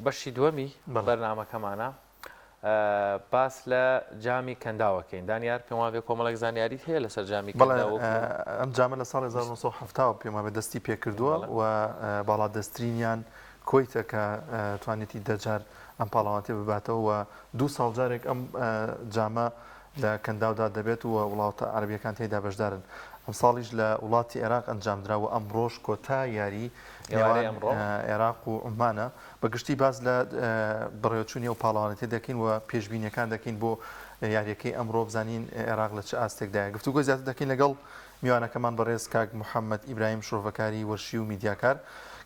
بەشی دووەمی بەرنامەکەمانە باس لە جامی کەنداوەکەین دانیار پێم وابێ کۆمەڵێک زانیاریت هەیە لەسەر جامی کەنداوە ئەم جامە لە ساڵی 1970 پێم وابێ دەستی پێکردووە و باڵا دەسترینیان کۆیتە کە توانێتی دەجار ئەم پاڵاوانتی بباتەوە و دوو ساڵ جارێک ئەم جامە لە کەنداودا دەبێت و وڵاتە عەرەبیەکان تێیدا بەشدارن. ئەم ساڵیش لە وڵاتی عێراق ئەنجامدراوە ئەمڕۆژ کۆتا یاری عێراق و عومانە بەگشتی باز لە بڕێوەچوونی و پاڵاوانەتی دەکەین و پێشبینیەکان دەکەین بۆ یاریەکەی ئەمڕۆ بزانین عێراق لە چه ئاستێکدایە. گفتوگۆ زیاتر دەکەین لەگەڵ میوانەکەمان بەڕێز کاک محەممەد ئیبراهیم شۆڤەکاری وەرشی و میدیاکار.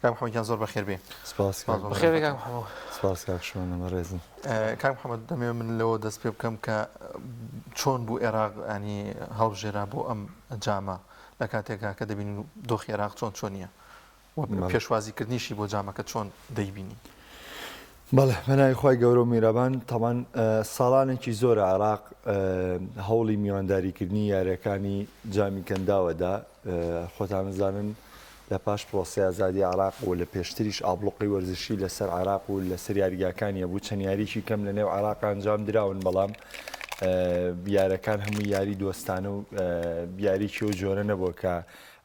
کاک محەممەدیان زۆر بەخێر بێ. سپاس کاک ڕێزم. کاک محەممەد دەمێ من لەوە دەست پێ بکەم کە چۆن بوو عێراق ینی هەڵبژێرا بۆ ئەم جامە لە کاتێکا کە دەبینین دۆخی عێراق چۆنیە پێشوازیکردنیشی بۆ جامەکە چۆن دەیبینی. بەڵێ بەناوی خۆی گەورە و میرەبان تەمان ساڵانێکی زۆر عێراق هەوڵی میوانداریکردنی یاریەکانی جامی کەنداوەدا خۆتان بزانن لە پاش پرۆسەی ئازادی عێراق و لە پێشتریش ئابڵوقی وەرزشی لەسەر عێراق و لەسەر یاریگاکانی هەبوو چەند یاریکی کەم لە نێو عێراق ئەنجام دراون بەڵام یارەکان هەموو یاری دۆستانە و یاریکی و جۆرە نەبووە کە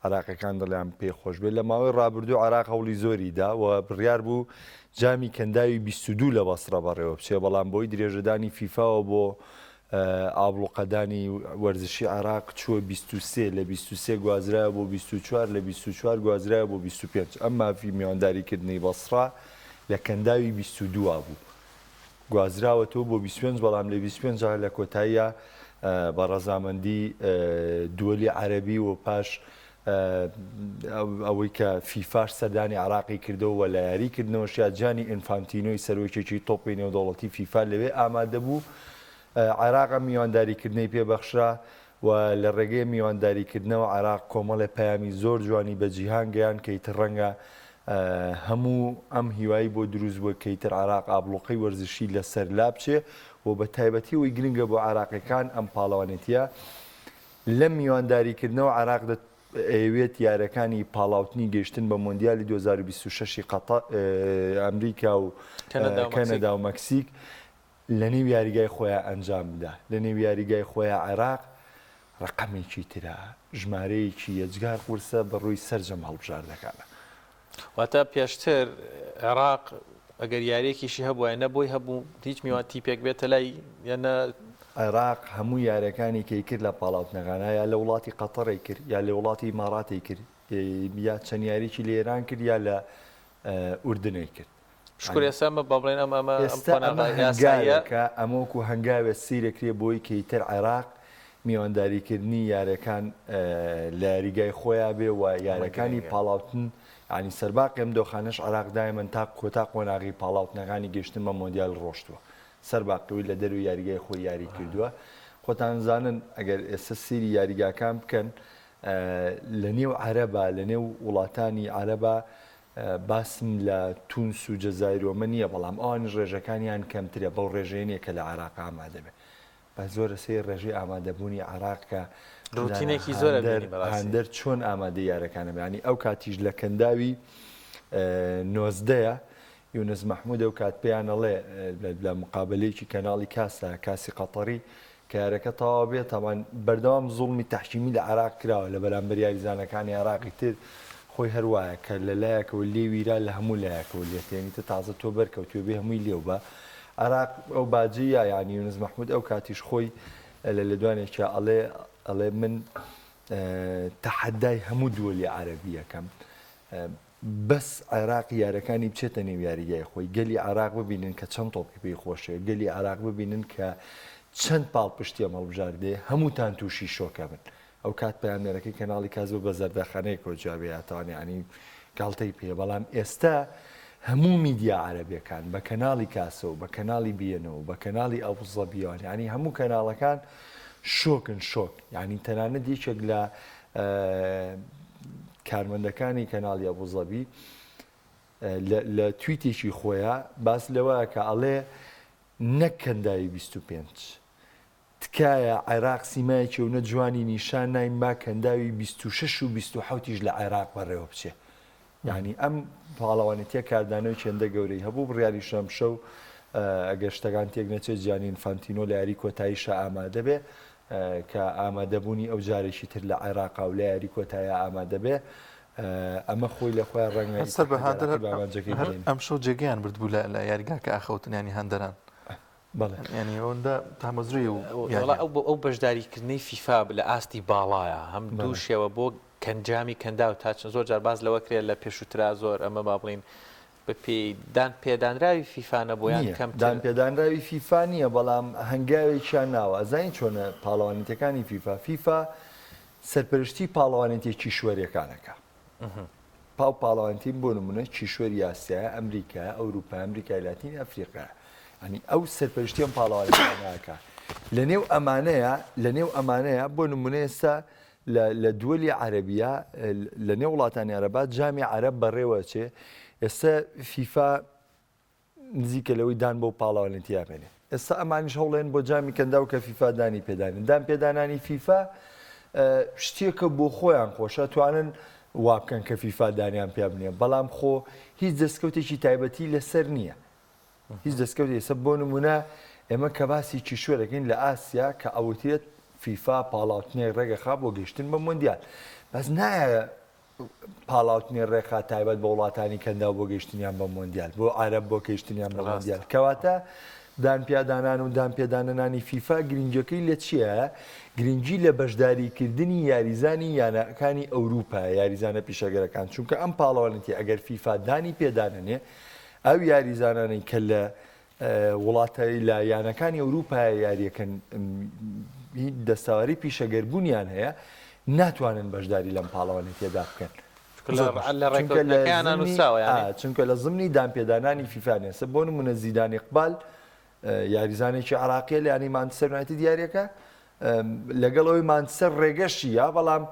عێراقیەکان دڵیان پێخۆش بێت. لە ماوەی ڕابردوو عێراق هەوڵی زۆری دا و بڕیار بوو جامی کەنداوی 22 لە بەسڕە بەڕێوە بچێ بەڵام بۆی درێژەدانی فیفاوە بۆ ئابڵوقەدانی وەرزشی عێراق چووە 23 لە 23 گوازرایە بۆ 24 لە 24 گوازرایە بۆ 25 ئەم مافی میوانداریکردنی بەسڕا لە کەنداوی 22 بوو گوازراوەتەوە بۆ 25 بەڵام لە 25 لە کۆتاییە بە ڕەزامەندی دووەلی عەرەبی و پاش ئەوەی کە فیفاش سەردانی عێراقی کردەوە لە یاریکردنەوەشیا جانی ئینفانتینۆی سەرۆکێکی تۆپی نێودەوڵەتی فیفا لەوێ ئامادە بوو عێراق میوانداریکردنەی پێبەخشرا و لە ڕێگەی میوانداریکردنەوە عێراق کۆمەڵی پەیامی زۆر جوانی بە جیهان گەیان کەیتر ڕەنگە هەموو ئەم هیوایی بۆ دروست بووە کەیتر عێراق ئابڵوقەی وەرزشی لەسەر لا بچێ و بە تایبەتی وی گرنگە بۆ عێراقیەکان ئەم پاڵەوانێتیە لە میوانداریکردنەوە عێراق ئەوێت یارەکانی پاڵاوتنی گەیشتن بە مۆندیالی 2026 ئەمریکا و کەنەدا و مەکسیک لە نێو یاریگای خۆیان ئەنجام بدا. لە نێو یاریگای خۆیان عێراق ڕقەمێکی ترە ژمارەیەکی یەجگار قورسە بە ڕووی سەرجەم هەڵبژاردەکانە. واتە پێشتر عێراق ئەگەر یاریێکیشی هەبووە نەبووی هەبوو هیچ میوانتی پێک بێتە لای یانە عێراق هەموو یارەکانی کەی کرد لە پاڵاوتنەکانە یا لە وڵاتی قەتەڕی کرد یا لە وڵاتی ئیماراتی کرد یا چەند یاریکی لە ئێران کرد یا لە ئوردنەی کرد. شکر ئێستا بە بڵێن ئەمەگایەکە ئەمەوەکو هەنگاوێت سیرەکرێ بۆی کەیتر عێراق میوانداریکردنی یارەکان لە یاریگای خۆیان بێ و یارەکانی پاڵاوتن ینی سەرباقی ئەم دۆخانەش عێراق دایمەن تا کۆتا قۆناغی پاڵاوتنەکانی گەشتن بە مۆندیال ڕۆشتووە سەرباقیەوەی لە دەروی یاریگای خۆی یاری کردووە. خۆتان زانن ئەگەر ئێستا سیری یاریگاکان بکەن لە نێو عەرەبە لە نێو وڵاتانی عەرەبە باسم لە تونس و جەزایرۆمە نییە بەڵام ئەوان ڕێژەکانیان کەمترە بەو ڕێژەیە کە لە عێراق ئامادە بێ بە زۆرە سێ ڕێژەی ئامادەبوونی عێراق کە ڕوتینێکی زۆرە هەندەر چۆن ئامادەی یارەکانە ینی ئەو کاتیش لە کەنداوی 19 یونس مەحموودە و کات پێیانەڵێ لە مقابلەیەکی کەناڵی کاسی قەتەڕی کە یارەکە تەواو بێت تاوان بەردەوام زوڵمی تەحکیمی لە عێراق کراوە لە بەرامبەر یاریزانەکانی عێراقی تر خۆی هەروایە کە لە لایەکەوە لێویرا لە هەموو لایەکەوە لێتێنیتە تازە تۆ بەرکەوتوێ بێ هەمووی لێو بە عێراق ئەو باجەیە ینی یونس مەحموود ئەو کاتیش خۆی لە دوانێکە ئەڵێ من تەحەدای هەموو دووەلی عەرەبی یەکەم بەس عێراق یارەکانی بچێتە نێو یاریگای خۆی گەلی عێراق ببینن کە چەند تۆپی پێی خۆشێ گەلی عێراق ببینن کە چەند پاڵ پشتی هەڵبژاردێ هەمووتان تووشی شۆکە بن. ئەو کات پەیامێرەکەی کەناڵی کاز بە زەردەخانەیەکەوە جوابێتوان ینی گاڵتەی پێ بەڵام ئێستا هەموو میدیا عەرەبیەکان بە کەناڵی کاسە و بە کەناڵی بیەنەوە بە کەناڵی ئەبوزەبیان ینی هەموو کەناڵەکان شۆکن شۆک ینی تەنانەت یەکێک لە کارمەندەکانی کەناڵی ئەبوزەبی لە تویتێکی خۆیە باس لەوەیە کە ئەڵێ نەک کەنداوی 25 تکایە عێراق سیمایەکی و نەجوانی نیشان نایم با کەنداوی 26 و 27 لە عێراق بەڕێوە بچێ یعنی ئەم پاڵەوانێتیە کاردانەوەی چێندە گەورەی هەبوو بڕیاری شەم شەو ئەگەر شتەکان تێک نەچێت جیانی ئینفانتینۆ لە یاری کۆتاییشە ئامادە بێ کە ئامادەبوونی ئەو جارێکی تر لە عێراقا و لە یاری کۆتایە ئامادە بێ ئەمە خۆی لە خۆیان ڕەنگە سەر بە هەندەر ئەم شەو جێگەیان بردبوو لە یاریگاکە ئاخەوتنیانی هەندەران ینی ئەوەندە تامەزروی و ئەو بەشداریکردنەی فیفا لە ئاستی باڵایە هەم دوو شێوە بۆ کەنجامی کەندا و تا زۆر جار باز لەوە کرێت لە پێشووترا زۆر ئەمە با بڵین بەپێی پێدانراوی فیفا نەبوویان کەم دان پێدانراوی فیفا نییە بەڵام هەنگاوێکیان ناوە ئەزانین چۆنە پاڵەوانێتەکانی فیفا سەرپەرشتی پاڵەوانێتێکی شوێریەکانەکە پاڵەوانێتین بۆ نمونە چیشوەری ئاسیایە ئەمریکا ئەوروپا ئەمریکای لاتینی ئەفریقا ینی ئەو سەرپەرشتیان پاڵەوانێتەکە لە نێو ئەمانەیە بۆ نمونە ئێستا لە دووەلی عەرەبیە لە نێو وڵاتانی عەرەبا جامی عەرەب بەڕێوە چێ ئێستا فیفا نزیکە لەوەی دان بۆ پاڵەوانێتیا بێنێ ئێستا ئەمانیش هەوڵێن بۆ جامی کەنداو کە فیفا دانی پێدانن دان پێدانانی فیفا شتێکە بۆ خۆیان خۆشە توانن وا بکەن کە فیفا دانیان پێ بنێ بەڵام خۆ هیچ دەستکەوتێکی تایبەتی لەسەر نییە هیچ دەستکەوتی ئێستا بۆ نمونە ئێمە کە باسی چیشوەرەکەین لە ئاسیا کە ئەوترێت فیفا پاڵاوتنێ ڕێگەخا بۆ گەیشتن بە مۆندیال بەس نایە پاڵاوتنی ڕێخا تایبەت بە وڵاتانی کەندا بۆ گەیشتنیان بە مۆندیال بۆ عەرەب بۆ گەیشتنیان بە مۆندیال کەواتە دانپێدانان و دانپێدانانی فیفا گرنگەکەی لە چییە؟ گرنگی لە بەشداریکردنی یاریزانی یانەکانی ئەوروپا یاریزانە پیشەگەرەکان چونکە ئەم پاڵەوانێتی ئەگەر فیفا دانی پێدانێ ئەو یاریزانانی کە لە وڵاتەی لە یانەکانی ئەوروپا یاریەکەن دەستاواری پیشەگەربوونیان هەیە ناتوانن بەشداری لەم پاڵەوانێتیەدا بکەن چونکە لە زمانی دانپێدانانی فیفانێسە بۆ نمونە زیدان ئیقبال یاریزانێکی عراقیە لە ینی مانچستەر یونایتد دیارەکە لەگەڵەوەی مانچستەر ڕێگەشیە بەڵام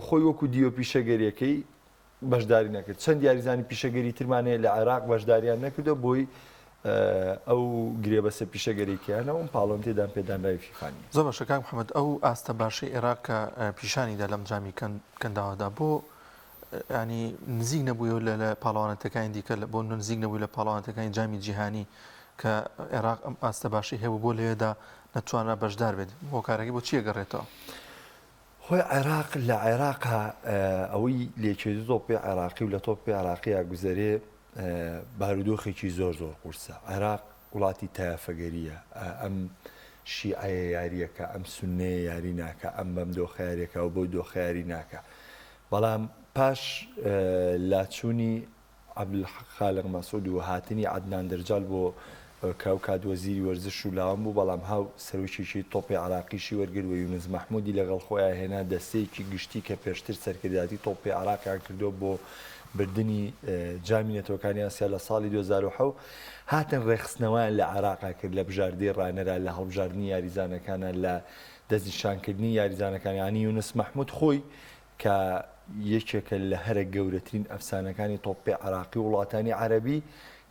خۆی وەکو دیۆ پیشەگەریەکەی بەشداری نەکرد چەند یاریزانی پیشەگەری ترمانەیە لە عێراق بەشداریان نەکردو بۆی ئەو گرێبەسە پیشەگەریکیانە و پاڵۆنتی دانپێدانراوی فیفانی زۆر باشە کاک محەممەد ئەو ئاستە باشی عێراق کە پیشانیدا لەم جامی کەنداوەدا بۆ ینی نزیک نەبووە لە پاڵەوانەتەکانی دیکە بۆ نزیک نەبووی لە پاڵەوانەتەکانی جامی جیهانی کە عێراق ئەم ئاستە باشی هەبوو بۆ لەوێدا نەتوانرا بەشدار بێت بۆ کارێکی بۆ چیە گەڕێتەوە خۆی عێراق لە عێراقا ئەوەی لێچێت تۆپی عێراقی و لە تۆپی عێراقیە گوزەرێ بارودۆخێکی زۆر قورسە عێراق وڵاتی تایافەگەریە ئەم شیعەیە یاریەکە ئەم سونەیە یاری ناکە ئەم بەم دۆخەیارێکە و بۆی دۆخەیاری ناکە بەڵام پاش لاچوونی عەبدولخالق مەسعود و هاتنی عەدنان دەرجال بۆ کاو وەزیری وەرزش و لاوان بوو بەڵام هاو سەرۆکیی تۆپی عێراقیشی وەرگرت و یونس مەحموودی لەگەڵ خۆیان هێنا دەستەیەکی گشتی کە پێشتر سەرکردایەتی تۆپی عێراقیان کردو بۆ بردننی جامی نەتەوەکانی ئاسیا لە ساڵی 2007 هاتن ڕێخستنەوەیان لە عێراقا کرد لە بژاردەی ڕانەرا لە هەڵبژاردننی یاریزانەکانە لە دەستنیشانکردنی یاریزانەکانی ینی یونس مەحموود خۆی کە یەکێکە لە هەرە گەورەترین ئەفسانەکانی تۆپی عێراقی وڵاتانی عەرەبی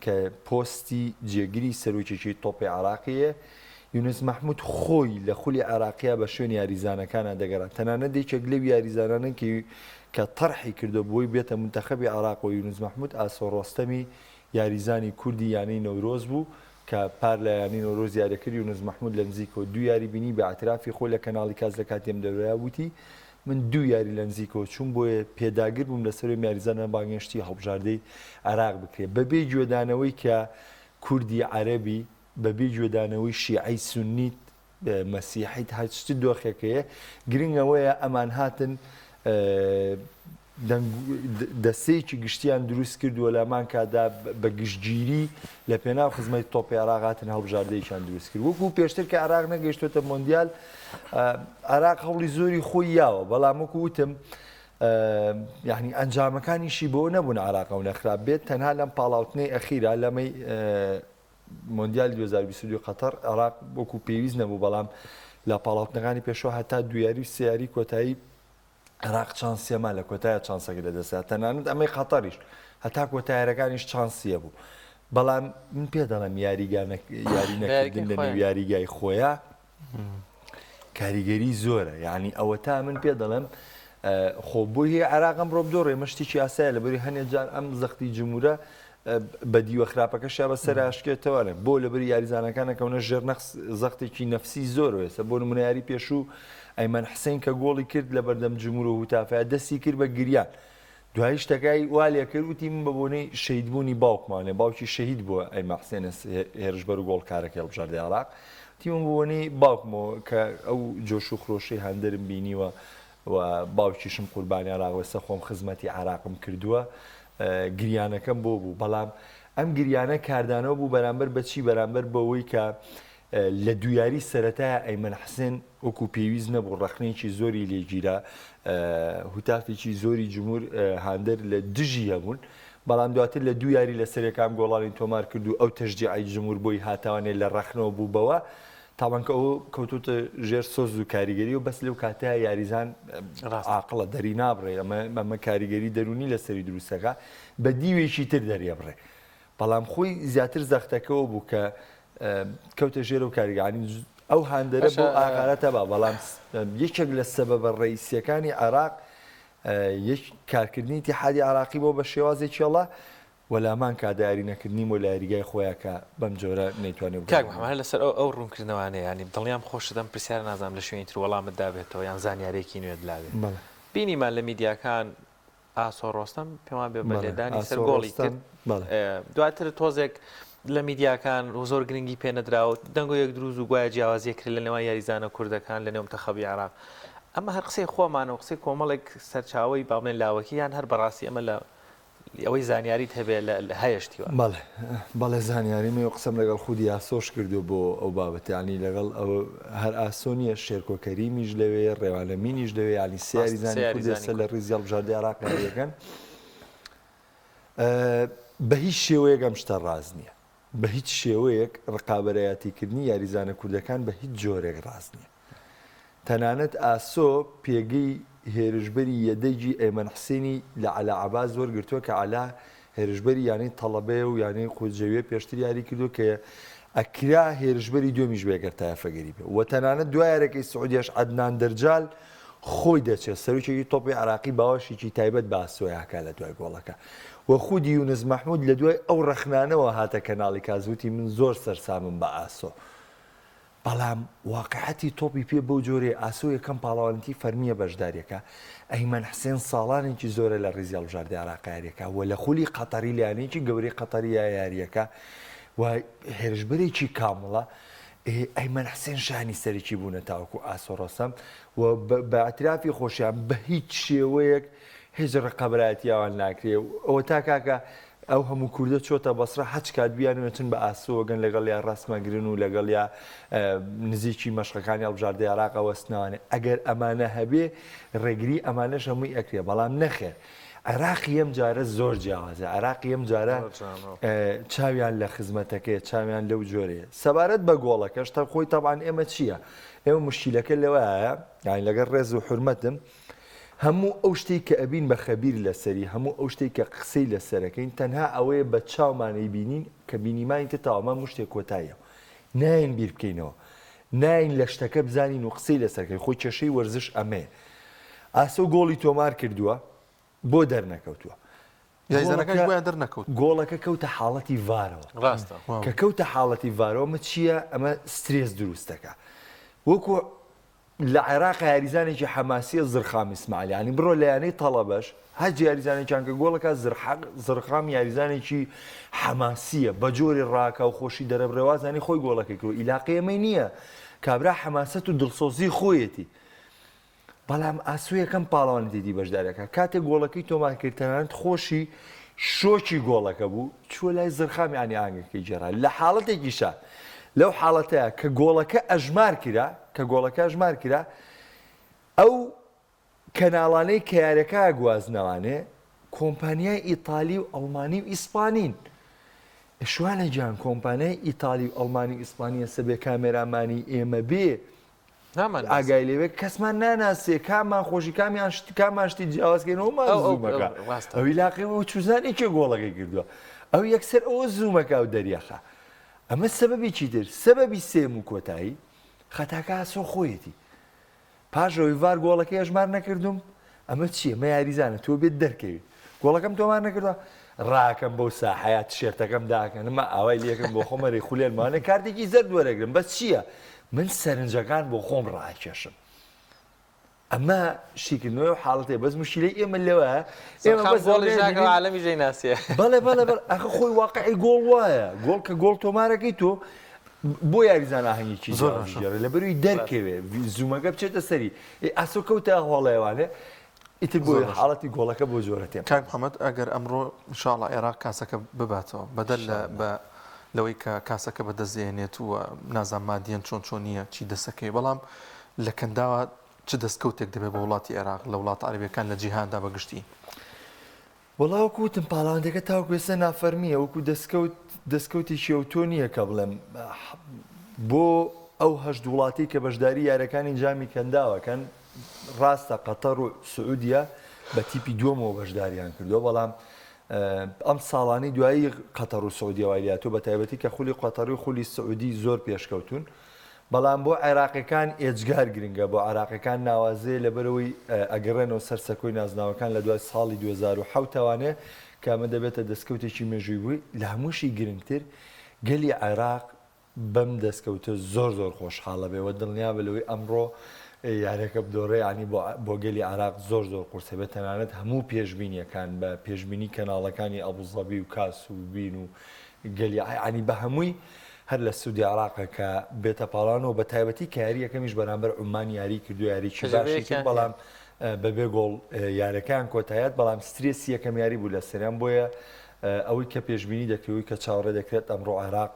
کە پۆستی جێگیری سەرۆکێکی تۆپی عێراقیە یونس مەحموود خۆی لە خولی عێراقیە بە شوێن یاریزانەکانە دەگەڕێت تەنانەت دێکێک لەو یاریزانانە کە تەرحی کردو بۆی بێتە منتەخەبی عێراق و یونس مەحموود ئاسۆڕۆستەمی یاریزانی کوردی یانەی نەورۆز بوو کە پار لە یانی نەورۆز یاریەکرد یونس مەحموود لە نزیکەوە دوو یاری بینی بە ئاعترافی خۆی لە کەناڵی کاس لە کاتێم دەورەیە وتی من دوو یاری لە نزیکەوە چوون بۆیە پێداگر بووم لەسەر یاریزانە باگەشتی هەڵبژاردەی عێراق بکرێت بەبێ گوێدانەوەی کە کوردی عەرەبی بەبێ گوێدانەوەی شیعەی سونیت مەسیحیت هەچ دۆخێکەیە گرنگەوەیە ئەمان هاتن دەستەیەکی گشتیان دروست کردووە لەمان کادا بە گشتگیری لە پێناو خزمەتی تۆپی عێراق هاتن هەڵبژاردەیەکیان دروست کرد وەکو پێشتر کە عێراق نەگەیشتوتە مۆندیال عێراق هەوڵی زۆری خۆی یاوە بەڵام وەکو وتم یعنی ئەنجامەکانیشی بۆ نەبوون عێراق و نەخراب بێت تەنها لەم پاڵاوتنەی ئەخیرا لەمەی مۆندیالی 2022 قەتەر عێراق وەکو پێویست نەبوو بەڵام لە پاڵاوتنەکانی پێشەوە هەتا دویاری و سێیاری کۆتایی عێراق چانسیەما لە کۆتایە چانسەکە لەدەستا تەنانەت ئەمەی خەتەریش هەتا کۆتاییەکانیش چانسیە بوو بەڵام من پێ دەڵێم یاری نەکردن لە نێو یاریگای خۆیە کاریگەری زۆرە یعنی ئەوە تا من پێ دەڵێم خۆ بۆ هی عراقم ڕۆ بدۆڕێ مەشتێکی ئاسایە لەبەری هەنێک جار ئەم زەختی جمهورە بە دیوە خراپەکەشیا بە سەر ئاشکێتەوەێ بۆ لەبەری یاریزانەکانەکەونە ژێرنەخس زەختێکی نەفسی زۆر وێسە بۆ نمونەیاری پێشوو ئەیمەن حسین کە گۆڵی کرد لە بەردەم جمهور و هوتافە دەستی کرد بە گریان دوای شتەکەی والێ کرد وتی من بە بۆنەی شەیدبوونی باوکمانێ باوکی شەهید بووە ئەیمە حسێنە هێرشبەر و گۆڵکارەکە هەڵبژاردەی عێراق تیمم بۆنەی باوکمەوە کە ئەو جۆش و خرۆشەی هەندەرم بینیوە و باوکیشم قوربانی عێراق خۆم خزمەتی عێراقم کردووە گریانەکەم بۆ بوو بەڵام ئەم گریانە کاردانەوە بوو بەرامبەر بەچی بەرامبەر بەوەی کە لە دویاری سەرەتایە ئەیمەن حسێن وەکو پێویست نەبوو ڕەخنێکی زۆری لێگیرە هوتافێکی زۆری جمهور هاندەر لە دژی هەبوون بەڵام دواتر لە دویاری لە سەرەکان گۆڵانی تۆمار کرد و ئەو تەشجیعی جمهور بۆی هاتوانێت لە ڕەخنەوە بوو بەوە تاوانکە ئەو کەوتوتە ژێر سۆز و کاریگەری و بەس لەو کاتەیە یاریزان عاقڵە دەری نابڕێ ئەمە کاریگەری دەرونی لەسەری دروستەکە بە دیوێکی تر دەریێبڕێ بەڵام خۆی زیاتر زەختەکەەوە بوو کە کەوتە ژێر و کاریگەانی ئەو هاندەرە بۆ ئاغارەتە بە بەڵام یەکێک لە سەبەبە ڕئیسیەکانی عێراق یەک کارکردنی اتحادی عراقی بۆ بە شێوازێکی هەڵە وەلامان کاداری نەکردنی و لە یاریگای خۆیانکە بەم جۆرە نەیتوانێت کاکمەحمەد لەسەر ئەو ڕوونکردنەوەیە ینی دڵیان خۆشدەم پرسیار نازانم لە شوێنی تر وەڵامت دابێتەوە یان زانیارێکی نوێت لاوێت بینیمان لە میدیاکان ئاسۆ ڕۆستەم پێمان بێ بە لێدانی سەر گۆڵی کرد دواتر تۆزێک لە میدیاکان زۆر گرنگی پێ نەدراوە دەنگ و یەک دروست و گوایە جیاوازیە کرد لە نێوان یاریزانە کوردەکان لە نێو منتەخەبی عێراق ئەمە هەر قسەی خۆمانەوە قسەی کۆمەڵێک سەرچاوی باڵێن لاوەکی یان هەر بەڕاستی ئەمە لە ئەوەی زانیاریت هەبێ لە هەیەشتیوە بەڵێ زانیاریمە و قسەم لەگەڵ خودی ئاسۆش کردو بۆ ئەو بابەتیانی لەگەڵ ئەو هەر ئاسۆنیە شێرکۆکەریمیش لەوێ ڕێوانەمینیش لەوێ ینی سیاری زانی کوردێسە لە ڕیزی هەڵبژاردەی عێراق یەکەن بە هیچ شێوەیەک ئەم شتە ڕاز نییە بە هیچ شێوەیەک ڕقابەرایەتیکردنی یاریزانە کوردەکان بە هیچ جۆرێک ڕاز نییە تەنانەت ئاسۆ پێگەی هێرشبەری یەدەیجی ئەیمەن حسێنی لە عەلا عەباس وەرگرتووە کە عەلا هێرشبەری یانەی تەڵەبەیە و یانەی خۆجەویە پێشتر یاری کردو کە ئەکرا هێرشبەری دوێمیش بێگەر تایەفەگەری بێ و تەنانەت دوای یارەکەی سعودیەش عەدنان دەرجال خۆی دەچێت سەرۆکێکی تۆپی عێراقی باوەشێکی تایبەت بە ئاسۆیاکە لە دوای گۆڵەکە و خودی یونس مەحموود لە دوای ئەو ڕەخنانەوە هاتە کەناڵی کازوتی من زۆر سەرسامم بە ئاسۆ بەڵام واقعەتی تۆپی پێ بەو جۆرێ ئاسۆ یەکەم پاڵاوانتی فەرمیە بەشداریەکە ئەیمەن حسێن ساڵانێکی زۆرە لە ڕیزی هەڵبژاردەی عێراق یاریەکە و لە خولی قەتەری لایەنێکی گەورەی قەتەری یاریەکە و هێرشبەرێکی کامڵە ئەیمەن حسێن شانی سەرێکی بوونە تاوەکو ئاسۆ ڕۆستەم و بە ئەترافی خۆشیان بە هیچ شێوەیەک هیچ ڕقەبەرایەتیاوان ناکرێ ئەوە تا کاکە ئەو هەموو کوردە چۆتە بەسرە حەج کات بیانوێتن بە ئاسۆگەن لەگەڵ یا ڕاستمەگرن و لەگەڵ یا نزیکی مەشقەکانی هەڵبژاردەی عێراق وەستنەوانێ ئەگەر ئەمانە هەبێ ڕێگری ئەمانەش هەمووی ئەکرێ بەڵام نەخێر عێراقی ئەم جارە زۆر جیاوازە عێراقی ئەم جارە چاویان لە خزمەتەکەی چاویان لەو جۆرەیە سەبارەت بە گۆڵەکەش تا خۆی تەبعاً ئێمە چییە ئێمە مشکیلەکە لەوەیە یانی لەگەڵ ڕێز و حورمەتم هەموو ئەو شتێک کە ئەبین بە خەبیر لەسەری هەموو ئەو شتێک کە قسەی لەسەرەکەین تەنها ئەوەیە بە چاومانەی بینین کە بینیمانی تەواوە مشتێک کۆتاییە ناین بیر بکەینەوە ناین لە شتەکە بزانین و قسەی لەسەرکەی خۆی کێشەی وەرزش ئەمەیە ئاسۆ گۆڵی تۆمار کردووە بۆ دەرنەکەوتووە گۆڵەکە کەوتە حاڵەتی ڤارەوە کە کەوتە حاڵەتی ڤارەوە ئەمە چییە ئەمە سترێس دروستەکە وەکو لە عێراق یاریزانێکی حەماسیە زرخام ئیسماعیل ینی بڕۆ لەیانەی تەڵەبەش هەج یاریزانێکیان کە گۆڵەکە زرخام یاریزانێکی حەماسیە بە جۆری ڕاکە و خۆشی دەرەبڕێوازانی خۆی گۆڵەکەی کرد ئیلاقی ئەمەی نییە کابرا حەماسەت و دڵسۆزی خۆیەتی بەڵام ئاسوویەکەم پاڵەوانێتی بەشدارەکە کاتێک گۆڵەکەی تۆمار کرد تەنانەت خۆشی شۆکی گۆڵەکە بوو چوە لای زرخامی ینی ئاگەکەی جێرا لە حاڵەتێکیشە لەو حاڵەتەیە کە گۆڵەکە ئەژمار کرا ئەو کەناڵانەی کە یارەکە گوازنەوانێ کۆمپانیای ئیتالی و ئەڵمانی و ئیسپانین شوانە گیان کۆمپانیای ئیتالی و ئەڵمانی و ئیسپانیە سەبێ کامێرامانی ئێمە بێ ئاگای لێوێ کەسمان ناناسێ کامان خۆشی کامان شتی جیاوازکەینەوە زوومەکە ئەوی لاقیەوە چوزانێکی گۆڵەکەی کردووە ئەو یەکسەر ئەوە زوومەکە و دەریەخە ئەمە سەبەبی چی تر سەبەبی سێم و کۆتایی خەتاکە ئاسۆ خۆیەتی پاژەوەی ڤار گۆڵەکەی هەژمار نەکردوم ئەمە چییە؟ مە یاریزانە تۆ بێت دەرکەوی گۆڵەکەم تۆمان نەکردووە ڕاکەم بەو ساحەیە تشێرتەکەم داکەن ئەمە ئاوای لێکم بۆ خۆمەری خولێنمانە کارتێکی زەرد وەرەگرم بەس چییە؟ من سەرنجەکان بۆ خۆم ڕاکێشم. ئەمە شیکردنەوەی و حاڵەتێ بەس مشکلەی ئێمە لەوە عالەمی ژەی ناسیە بەڵێ ئەخە خۆی واقعی گۆڵ وایە گۆڵ کە گۆڵ تۆمارەکەی تۆ بۆ یاریزان ئاهەنگێکی زۆر لە بەروی دەرکەوێ زوومەکە بچێتە سەری ئاسۆ کەوتە هۆڵەیەوانێ ئیتر بۆ حاڵەتی گۆڵەکە بۆ جۆرە تێ کاک محەممەد ئەگەر ئەمڕۆ انشاءڵە عێراق کاسەکە بباتەوە بەدەل بە لەوەی کە کاسەکە بەدەستێنێت و نازان مادیەن چۆن نییە چی دەسەکەی بەڵام لە کەنداوە چ دەستکەوتێک دەبێت بە وڵاتی عێراق لە وڵات عەرەبیەکان لە جیهاندا بەگشتی وەڵاو وتم پاڵاوانەکە تاوکوێسە نافەرمیە وەکو دەستکەوتی شێوتۆ نییە کە بڵێم بۆ ئەو هەشت وڵاتی کە بەشداری یارەکانی جامی کەنداوەکەن ڕاستە قەتەر و سعودیە بە تیپی دووەمەوە بەشداریان کردووە بەڵام ئەم ساڵانی دوایی قەتەر و سعودیە وایلاتۆ بە تایبەتی کە خولی قەتەر و خولی سعودی زۆر پێشکەوتون بەڵام بۆ عێراقیەکان ئێجگار گرنگە بۆ عێراقیەکان ناوازەیە لەبەرەوەی ئەگەڕێنەوە سەرسەکۆی نازناوەکان لە دوای ساڵی 2007وانێ کە ئەمە دەبێتە دەستکەوتێکی مێژووی بووی لە هەمووشی گرنگتر گەلی عێراق بەم دەستکەوتە زۆر خۆشحاڵە بێەوە دڵنیا بلەوەی ئەمڕۆ یارێکە بدۆڕێ ینی بۆ گەلی عێراق زۆر قورسێ بێت تەنانەت هەموو پێشبینیەکان بە پێشبینی کەناڵەکانی ئەبوزەبی و کاس و بین و گەلی ینی بە هەمووی هەر لە سوودی عراقە کە بێتە پاڵانەوە بە تایبەتی کە یاری یەکەمیش بەرامبەر عومان یاری کردو یاریی باشی کرد بەڵام بەبێ گۆڵ یارەکان کۆتایەت بەڵام سترێسی یەکەم یاری بوو لە سەریان بۆیە ئەوەی کە پێشبینی دەکەوەی کە چاوەڕێ دەکرێت ئەمڕۆ عێراق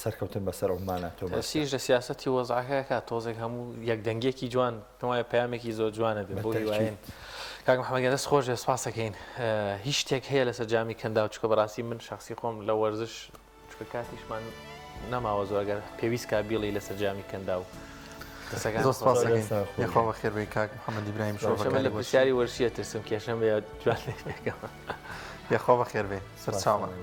سەرکەوتن بەسەر عومانەوە سیش لە سیاسەتی وەزعەکە تۆزێک هەموو یەکدەنگێکی جوان پێوایە پەیامێکی زۆر جوانە بێت بۆ هیواین کاک محەممەد دەست خۆش سپاسەکەین هیچ شتێک هەیە لەسەر جامی کەندا و چکە بەڕاستی من شخصی خۆم لە وەرزش چکە کاتیشمان نەماوە زۆرگەر پێویست کا بیڵی لەسەر جامی کەندا و یخوا بەخێر کاک محەممەد ئیبراهیم لە پرسیاری وەرشیە ترسم کێشەم بێ جوان پێکەوە یخوا بەخێر بێ سەر چاوە